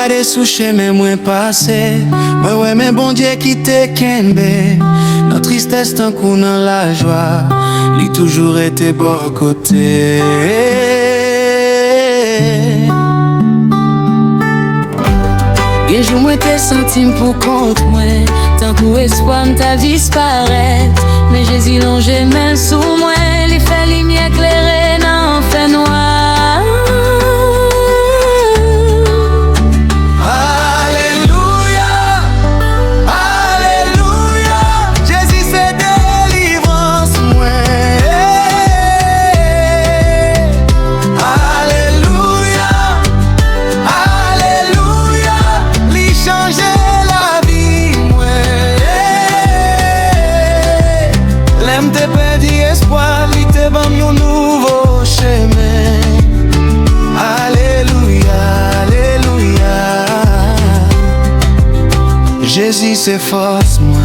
gade sous chemin moins passé. Ouais, mais bon Dieu qui te kembe. Dans tristesse tant qu'on dans la joie, lui toujours été bon côté. Un jour moi t'es senti pour compte moi, tant que espoir t'a disparaître. Mais Jésus longe main sous moi, il fait lumière éclairée dans fait noir. Alléluia, Alléluia, Jésus c'est délivrance moi. Alléluia, Alléluia, lui changer la vie moi. L'aime te perdu espoir, lui te ban un nouveau chemin. Alléluia, Alléluia, Jésus c'est force moi.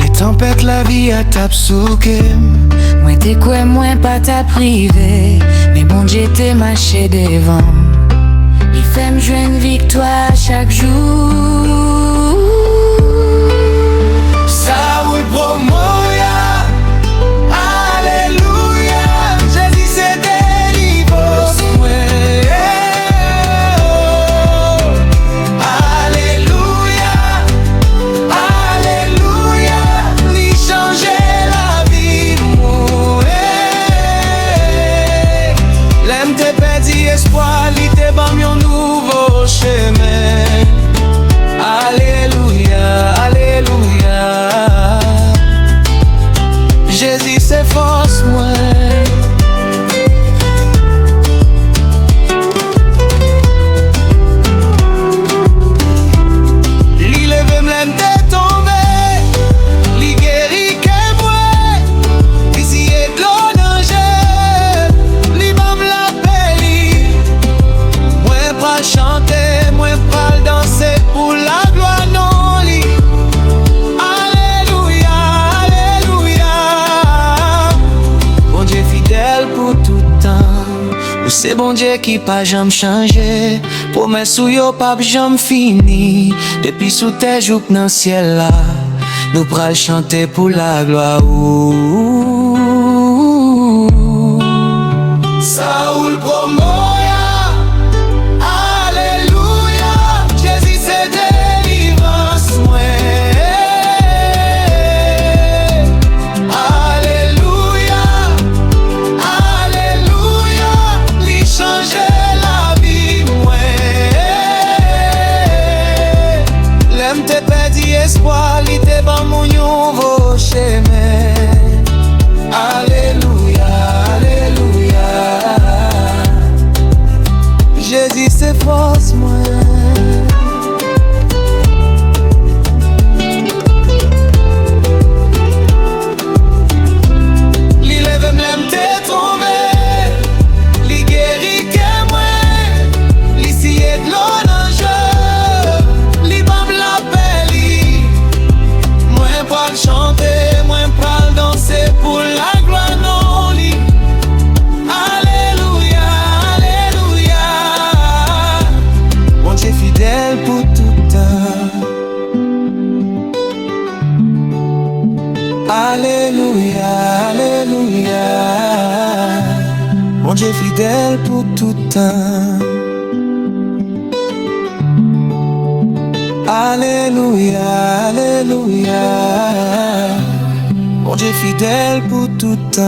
Les tempêtes la vie a t'absouqué. Moi t'es quoi, moi pas t'a privé. Mais bon Dieu t'es marché devant. Il fait me jouer une victoire chaque jour. Ça roule pour moi, Alléluia, Jésus c'est délivrance moi. Alléluia, Alléluia, lui changer la vie moi. L'aime te perdu espoir, lui te ban un nouveau chemin. Alléluia, Alléluia, Jésus c'est force moi. Li leve m'l'aime te tomber, li guéri que moi. Li siye de l'eau danger, li bam la peli. Moi pral chanter, moi pral danser pour la gloire non li. Alléluia, Alléluia, bon Dieu fidèle pour tout temps. Ou c'est bon Dieu qui pas jamais changé. Promesse ou yo pas jamais fini. Depuis sous tes joues dans le ciel là, nous pral chanter pour la gloire. Saoul Promoya, Alléluia, Jésus c'est délivrance moi. Alléluia, Alléluia, lui changer la vie moi. L'aime te perdu espoir, lui te ban mon nouveau chemin. Alléluia, Alléluia, Jésus c'est force moi. Li leve m'l'aime te tomber, li guéri que moi. Li siye de l'eau danger, li bam la peli. Moi pral chanter, moi pral danser pour la gloire non li. Alléluia, Alléluia, bon Dieu fidèle pour tout temps. Alléluia, Alléluia, bon Dieu fidèle pour tout temps. Alléluia, Alléluia, bon Dieu fidèle pour tout temps.